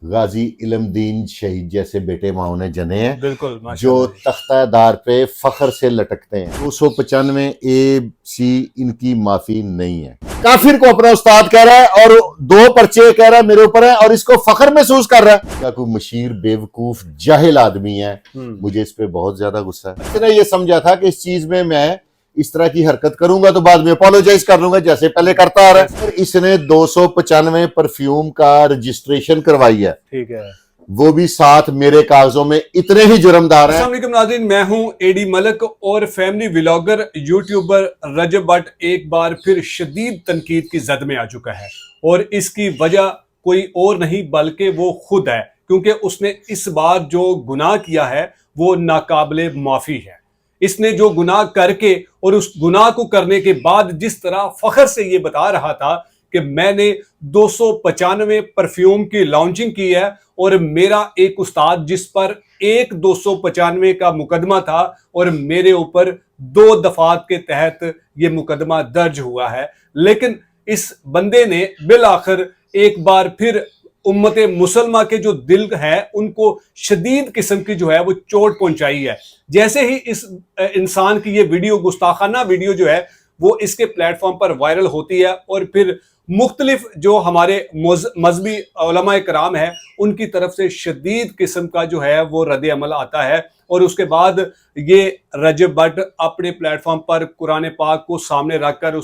गाजी इल्मदीन शहीद जैसे बेटे माँ ने जने हैं, बिल्कुल जो तख्तादार पे फख्र से लटकते हैं। 295 ए सी इनकी माफी नहीं है। काफिर को अपना उस्ताद कह रहा है और 2 पर्चे कह रहा है मेरे ऊपर है और इसको फख्र महसूस कर रहा है। क्या कोई मशीर बेवकूफ जाहिल आदमी है। मुझे इस पे बहुत ज्यादा गुस्सा है। इसने ये समझा था कि इस चीज में मैं इस तरह की हरकत करूंगा तो बाद में अपोलोजाइज कर लूंगा जैसे पहले करता आ रहा है। इसने 295 परफ्यूम का रजिस्ट्रेशन करवाई है, ठीक है, वो भी साथ मेरे कागजों में इतने ही जुर्मदार हैं। अस्सलाम वालेकुम नाज़रीन, मैं हूं एडी मलिक और family vlogger YouTuber Rajab Butt एक बार फिर शदीद तनकीद की जद में आ चुका है और इसकी वजह कोई और नहीं बल्कि वो खुद है, क्योंकि उसने इस बार जो गुनाह किया है वो नाकाबिले माफी है। इसने जो गुनाह करके और उस गुनाह को करने के बाद जिस तरह फख्र से ये बता रहा था कि मैंने 295 परफ्यूम की लॉन्चिंग की है और मेरा एक उस्ताद जिस पर एक 295 का मुकदमा था और मेरे ऊपर 2 दफात के तहत ये मुकदमा दर्ज हुआ है, लेकिन इस बंदे ने बिल आखिर एक बार फिर उम्मत मुसलमा के जो दिल है उनको शदीद किस्म की जो है वो चोट पहुंचाई है। जैसे ही इस इंसान की ये वीडियो, गुस्ताखाना वीडियो जो है वो इसके प्लेटफॉर्म पर वायरल होती है और फिर मुख्तलिफ जो हमारे मजहबी उलमा कराम है उनकी तरफ से शदीद किस्म का जो है वो रद्द अमल आता है और उसके बाद ये रजब बट अपने प्लेटफॉर्म पर कुरान पाक को सामने रखकर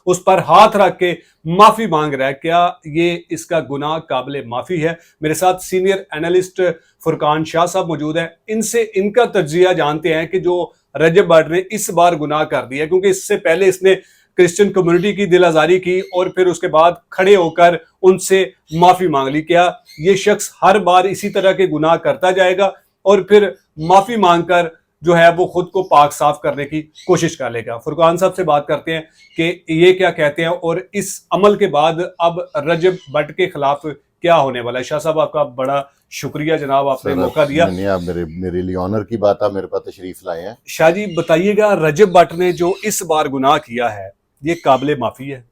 उस पर हाथ रख के माफी मांग रहा है। क्या ये इसका गुनाह काबिल माफी है? मेरे साथ सीनियर एनालिस्ट फुरकान शाह साहब मौजूद हैं। इनसे इनका तज्जिया जानते हैं कि जो रजब बट ने इस बार गुनाह कर दिया, क्योंकि इससे पहले इसने क्रिश्चियन कम्युनिटी की दिल आजारी की और फिर उसके बाद खड़े होकर उनसे माफी मांग ली। क्या ये शख्स हर बार इसी तरह के गुनाह करता जाएगा और फिर माफी मांगकर जो है वो खुद को पाक साफ करने की कोशिश कर लेगा? फुरकान साहब से बात करते हैं कि ये क्या कहते हैं और इस अमल के बाद अब रजब बट के खिलाफ क्या होने वाला है। शाह साहब, आपका बड़ा शुक्रिया जनाब, आपने मौका दिया। आप मेरे लिए ऑनर की बात आप मेरे पास तशरीफ लाए हैं। शाह जी बताइएगा, रजब बट ने जो इस बार गुनाह किया है ये काबिल माफी है?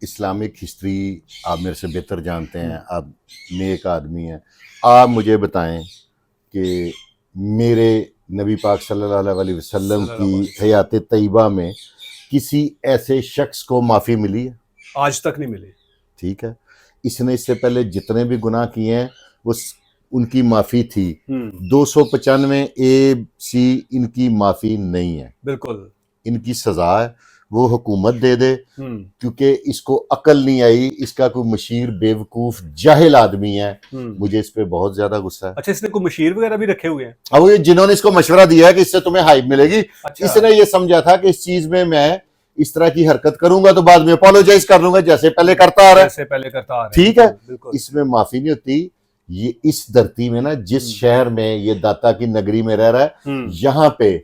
इस्लामिक हिस्ट्री आप मेरे से बेहतर जानते हैं, आप नेक आदमी हैं। आप मुझे बताएं कि मेरे नबी पाक सल्लल्लाहु अलैहि वसल्लम की हयात तैयबा में किसी ऐसे शख्स को माफ़ी मिली है? आज तक नहीं मिली। ठीक है, इसने इससे पहले जितने भी गुनाह किए हैं वो उनकी माफ़ी थी। 295 ए सी इनकी माफ़ी नहीं है, बिल्कुल इनकी सज़ा है, वो हुकूमत दे दे, क्योंकि इसको अकल नहीं आई। इसका कोई मशीर बेवकूफ जाहिल आदमी है। मुझे इस पे बहुत ज्यादा गुस्सा है। अच्छा, इसने कोई मशीर वगैरह भी रखे हुए हैं? अब वो जिन्होंने इसको मशवरा दिया है कि इससे तुम्हें हाइप मिलेगी, अच्छा। इसने ये समझा था कि इस चीज में मैं इस तरह की हरकत करूंगा तो बाद में अपोलोजाइज कर लूंगा जैसे पहले करता आ रहा है। ठीक है, इसमें माफी नहीं होती। ये इस धरती में ना, जिस शहर में ये दाता की नगरी में रह रहा है, यहाँ पे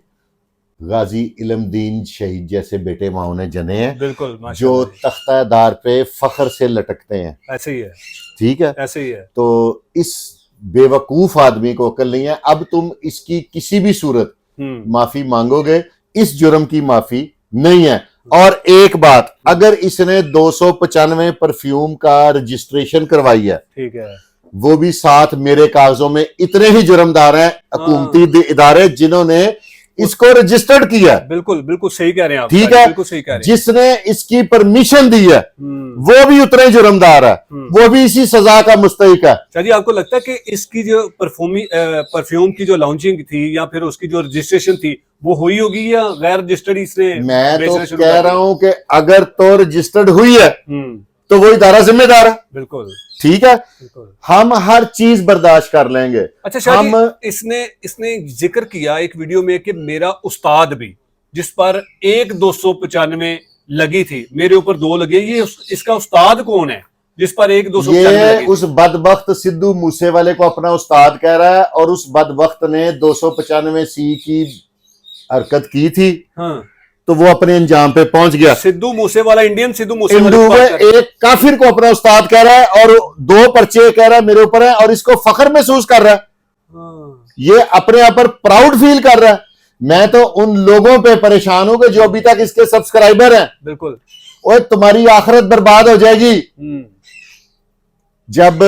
गाजी इल्मदीन शहीद जैसे बेटे माँ ने जने हैं, बिल्कुल, जो तख्तादार पे फख्र से लटकते हैं। ऐसे ही है, ठीक है, ऐसे ही है। तो इस बेवकूफ आदमी को अकल नहीं है। अब तुम इसकी किसी भी सूरत माफी मांगोगे, इस जुर्म की माफी नहीं है। और एक बात, अगर इसने 295 परफ्यूम का रजिस्ट्रेशन करवाई है, ठीक है, वो भी साथ मेरे कागजों में इतने ही जुर्मदार हैं हुकूमती इदारे जिन्होंने इसको रजिस्टर्ड किया। बिल्कुल बिल्कुल सही कह रहे हैं आप। ठीक है, बिल्कुल सही कह रहे हैं। जिसने इसकी परमिशन दी है वो भी उतने जुर्मदार है, वो भी इसी सजा का मुस्तहिक है। शाह जी, आपको लगता है कि इसकी जो परफ्यूम की जो लॉन्चिंग थी या फिर उसकी जो रजिस्ट्रेशन थी वो हुई होगी या गैर रजिस्टर्ड इसने? मैं तो कह रहा हूं कि अगर तो रजिस्टर्ड हुई है तो वो इदारा जिम्मेदार है। बिल्कुल ठीक है, हम हर चीज बर्दाश्त कर लेंगे। अच्छा शाह जी, इसने जिक्र किया एक वीडियो में कि मेरा उस्ताद भी, जिस पर एक 295 लगी थी, मेरे ऊपर 2 लगे। ये इसका उस्ताद कौन है जिस पर एक 295? उस बदबख्त सिद्धू मूसे वाले को अपना उस्ताद कह रहा है और उस बदबख्त ने 295 सी की हरकत की थी। हाँ। तो वो अपने अंजाम पे पहुंच गया। सिद्धू मूसे वाला, इंडियन सिद्धू मूसे वाला एक काफिर को अपना उस्ताद कह रहा है और 2 पर्चे कह रहा है मेरे ऊपर है और इसको फख्र महसूस कर रहा है। ये अपने आप पर प्राउड फील कर रहा है। मैं तो उन लोगों पे परेशान हूं कि जो अभी तक इसके सब्सक्राइबर हैं। बिल्कुल, और तुम्हारी आखिरत बर्बाद हो जाएगी जब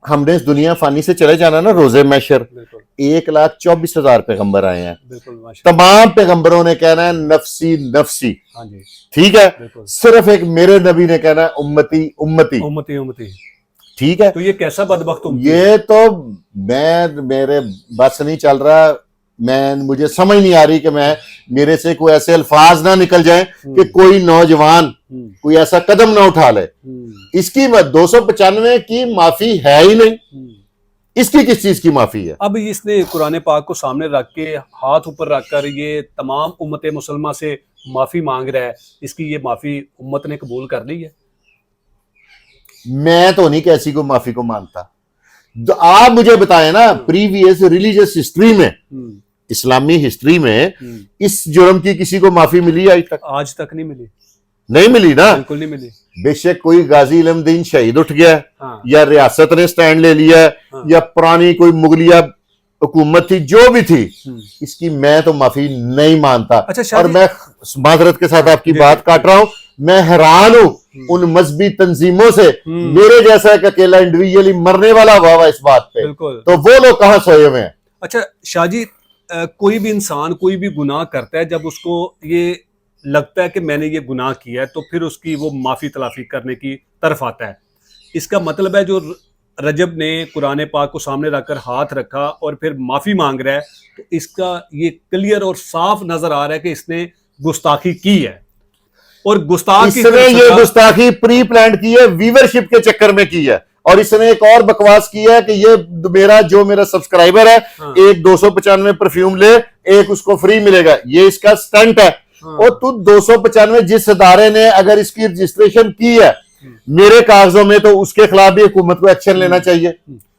हमने इस दुनिया फानी से चले जाना ना, रोजे मैशर, बिल्कुल 1,24,000 पैगंबर आए हैं। बिल्कुल माशाल्लाह। तमाम पैगंबरों ने कहना है नफसी नफसी, हाँ जी ठीक है। बिल्कुल। सिर्फ एक मेरे नबी ने कहना है उम्मती उम्मती, उम्मती उम्मती। ठीक है। तो ये कैसा बदबख्त उम्मती है? ये तो मेरे बस नहीं चल रहा, मुझे समझ नहीं आ रही कि मेरे से कोई ऐसे अल्फाज ना निकल जाए कि कोई नौजवान कोई ऐसा कदम ना उठा ले। इसकी 295 की माफी है ही नहीं, इसकी किस चीज की माफी है? अब इसने कुरान पाक को सामने रख के हाथ ऊपर रखकर ये तमाम उम्मत मुसलमान से माफी मांग रहा है, इसकी ये माफी उम्मत ने कबूल कर ली है? मैं तो नहीं किसी को माफी को मानता। तो आप मुझे बताएं ना, प्रीवियस रिलीजियस हिस्ट्री में, इस्लामी हिस्ट्री में इस जुर्म की किसी को माफी मिली आज तक? आज तक नहीं मिली। नहीं मिली ना, बिल्कुल नहीं मिली। बेशक कोई गाजी इल्मुद्दीन शहीद उठ गया, हाँ। या रियासत ने स्टैंड ले लिया, हाँ। या पुरानी कोई मुगलिया हुकूमत थी, जो भी थी, इसकी मैं तो माफी नहीं मानता। अच्छा और मैं माजरत के साथ आपकी बात काट रहा हूं, मैं हैरान हूं उन मजहबी तंजीमों से, मेरे जैसा एक अकेला इंडिविजुअली मरने वाला हुआ इस बात पे, तो वो लोग कहां सोए हुए हैं? अच्छा शाहजी, कोई भी इंसान कोई भी गुनाह करता है, जब उसको ये लगता है कि मैंने ये गुनाह किया है, तो फिर उसकी वो माफी तलाफी करने की तरफ आता है। इसका मतलब है जो रजब ने कुरान पाक को सामने रखकर हाथ रखा और फिर माफी मांग रहा है, तो इसका ये क्लियर और साफ नजर आ रहा है कि इसने गुस्ताखी की है। और गुस्ताख इसने ये गुस्ताखी प्री प्लान की है, व्यूअरशिप के चक्कर में की है। और इसने एक और बकवास की है कि ये मेरा सब्सक्राइबर है, हाँ। एक 295 परफ्यूम ले, एक उसको फ्री मिलेगा, ये इसका स्टंट है। हाँ। और तू 295 जिस अदारे ने अगर इसकी रजिस्ट्रेशन की है मेरे कागजों में, तो उसके खिलाफ भी हुकूमत को एक्शन लेना चाहिए।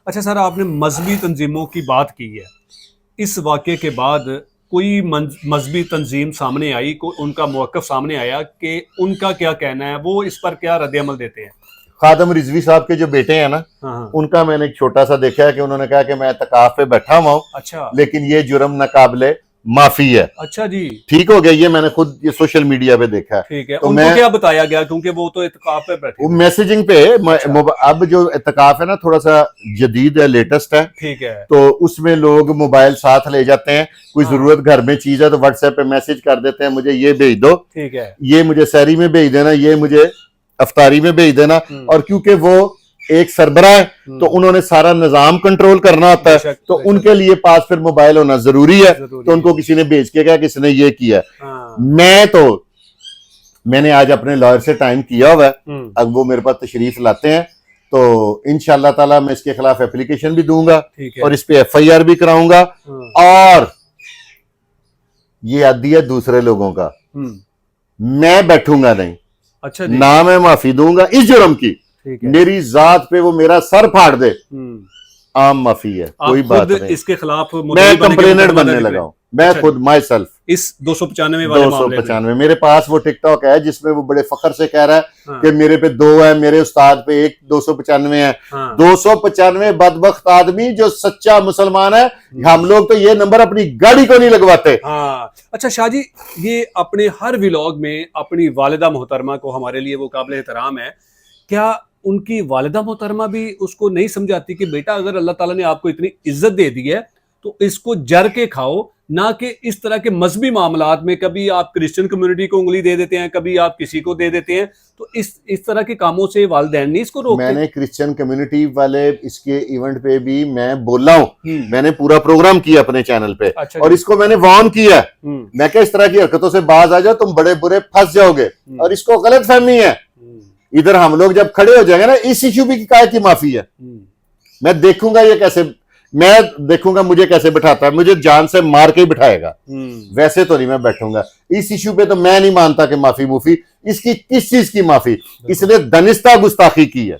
अच्छा सर, आपने मजहबी तंजीमों की बात की है, इस वाक़े के बाद कोई मजहबी तंजीम सामने आई, उनका मौक़िफ़ सामने आया कि उनका क्या कहना है, वो इस पर क्या रद्द-ए-अमल देते हैं? खादम रिजवी साहब के जो बेटे हैं ना, हाँ। उनका मैंने एक छोटा सा देखा है कि उन्होंने कहा कि मैं इत्तिकाफ पे बैठा हुआ हूं, अच्छा, लेकिन ये जुर्म नाकाबिले माफी है। अच्छा जी, ठीक हो गया। ये मैंने खुद ये सोशल मीडिया पे देखा है। ठीक है, तो उनको क्या बताया गया, क्योंकि वो तो इत्तिकाफ पे बैठे, वो मैसेजिंग पे। अच्छा। अब जो इत्तिकाफ है ना, थोड़ा सा जदीद है, लेटेस्ट है, ठीक है, तो उसमें लोग मोबाइल साथ ले जाते हैं, कोई जरूरत घर में चीज है तो व्हाट्सएप पे मैसेज कर देते हैं, मुझे ये भेज दो, ठीक है, ये मुझे सहरी में भेज देना, ये मुझे अफ्तारी में भेज देना। और क्योंकि वो एक सरबरा है, तो उन्होंने सारा निजाम कंट्रोल करना होता है, तो उनके लिए पास फिर मोबाइल होना जरूरी है। तो उनको किसी ने भेज के कहा किसी ने ये किया। मैंने आज अपने लॉयर से टाइम किया हुआ है, अब वो मेरे पास तशरीफ लाते हैं, तो इंशाअल्लाह ताला मैं इसके खिलाफ एप्लीकेशन भी दूंगा और इस पे FIR भी कराऊंगा। और ये आदि है दूसरे लोगों का, मैं बैठूंगा नहीं। अच्छा, ना मैं माफी दूंगा इस जुर्म की, मेरी जात पे वो मेरा सर फाड़ दे, आम माफी है, कोई बात नहीं। इसके खिलाफ मैं कंप्लेनेंट बनने लगा हूं, मैं अच्छा, खुद माई सेल्फ इस 295 मेरे पास वो टिकटॉक है जिसमें वो बड़े फख्र से कह रहा है हाँ। कि मेरे पे 2 है, मेरे उस्ताद पे 295 है। हाँ। 295 बदबख्त आदमी जो सच्चा मुसलमान है, हम लोग तो ये नंबर अपनी गाड़ी को नहीं लगवाते। हाँ। अच्छा शाहजी, ये अपने हर व्लॉग में अपनी वालिदा मोहतरमा को, हमारे लिए वो काबिल एहतराम है, क्या उनकी वालिदा मोहतरमा भी उसको नहीं समझाती कि बेटा अगर अल्लाह ताला ने आपको इतनी इज्जत दे दी है तो इसको जर के खाओ, ना कि इस तरह के मजहबी मामलात में कभी आप क्रिश्चियन कम्युनिटी को उंगली दे देते हैं, कभी आप किसी को दे देते हैं, तो इस तरह के कामों से वालिदैन नहीं इसको रोकते? मैंने क्रिश्चियन कम्युनिटी वाले इसके इवेंट पे भी मैं बोला हूँ, मैंने पूरा प्रोग्राम किया अपने चैनल पे। अच्छा, और इसको मैंने वार्न किया, मैं क्या इस तरह की हरकतों से बाज आ जाओ, तुम बड़े बुरे फंस जाओगे। और इसको गलत फहमी है, इधर हम लोग जब खड़े हो जाएंगे ना, इस इश्यू की काय की माफी है, मैं देखूंगा ये कैसे, मैं देखूंगा मुझे कैसे बिठाता है, मुझे जान से मार के ही बिठाएगा, वैसे तो नहीं मैं बैठूंगा इस इश्यू पे। तो मैं नहीं मानता कि माफी मुफी, इसकी किस चीज की माफी, इसने दनिस्ता गुस्ताखी की है।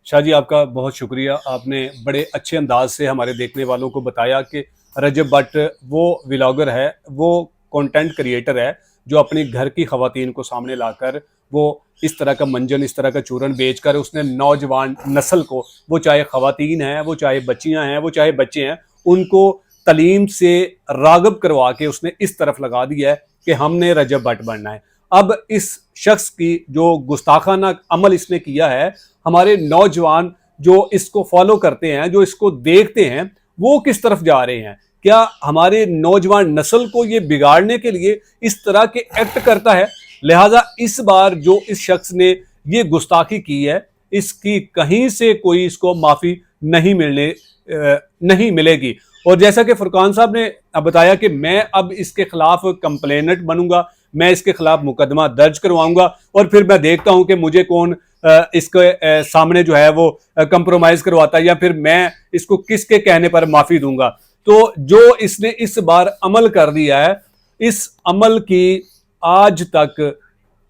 शाह जी, आपका बहुत शुक्रिया, आपने बड़े अच्छे अंदाज से हमारे देखने वालों को बताया कि रजब भट्ट वो व्लॉगर है, वो कंटेंट क्रिएटर है जो अपनी घर की खवातीन को सामने लाकर वो इस तरह का मंजन, इस तरह का चूरन बेचकर उसने नौजवान नस्ल को, वो चाहे खवातीन हैं, वो चाहे बच्चियां हैं, वो चाहे बच्चे हैं, उनको तलीम से रागब करवा के उसने इस तरफ लगा दिया है कि हमने रजब भट्ट बनना है। अब इस शख्स की जो गुस्ताखाना अमल इसने किया है, हमारे नौजवान जो इसको फॉलो करते हैं, जो इसको देखते हैं, वो किस तरफ जा रहे हैं? क्या हमारे नौजवान नस्ल को ये बिगाड़ने के लिए इस तरह के एक्ट करता है? लिहाजा इस बार जो इस शख्स ने ये गुस्ताखी की है, इसकी कहीं से कोई इसको माफी नहीं मिलेगी। और जैसा कि फुरकान साहब ने बताया कि मैं अब इसके खिलाफ कंप्लेनेंट बनूंगा, मैं इसके खिलाफ मुकदमा दर्ज करवाऊंगा और फिर मैं देखता हूं कि मुझे कौन इसके सामने जो है वो कंप्रोमाइज करवाता है, या फिर मैं इसको किसके कहने पर माफी दूंगा। तो जो इसने इस बार अमल कर दिया है, इस अमल की आज तक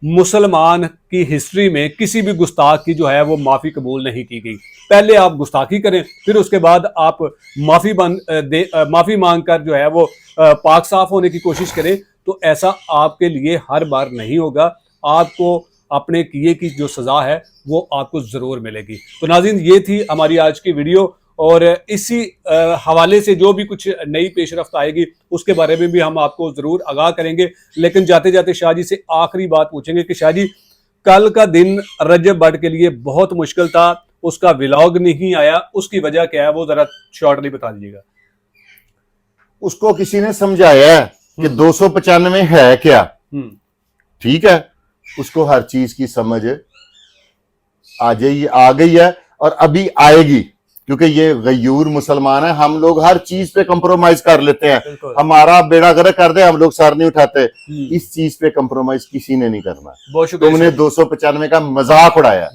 मुसलमान की हिस्ट्री में किसी भी गुस्ताख की जो है वो माफी कबूल नहीं की गई। पहले आप गुस्ताखी करें, फिर उसके बाद आप माफी मांगकर जो है वो पाक साफ होने की कोशिश करें। तो ऐसा आपके लिए हर बार नहीं होगा, आपको अपने किए की जो सजा है वो आपको जरूर मिलेगी। तो नाज़रीन, ये थी हमारी आज की वीडियो, और इसी हवाले से जो भी कुछ नई पेशरफ्त आएगी उसके बारे में भी हम आपको जरूर आगाह करेंगे। लेकिन जाते जाते शाह जी से आखिरी बात पूछेंगे कि शाह जी, कल का दिन रजब भट्ट के लिए बहुत मुश्किल था, उसका व्लॉग नहीं आया, उसकी वजह क्या है वो जरा शॉर्टली बता दीजिएगा। उसको किसी ने समझाया है कि 295 है क्या। ठीक है, उसको हर चीज की समझ आ गई है और अभी आएगी, क्योंकि ये गयूर मुसलमान है। हम लोग हर चीज पे कंप्रोमाइज कर लेते हैं, हमारा बेड़ा गर्क कर दे हम लोग सर नहीं उठाते। इस चीज पे कंप्रोमाइज किसी ने नहीं करना। बहुत शुक्रिया। तुमने 295 का मजाक उड़ाया।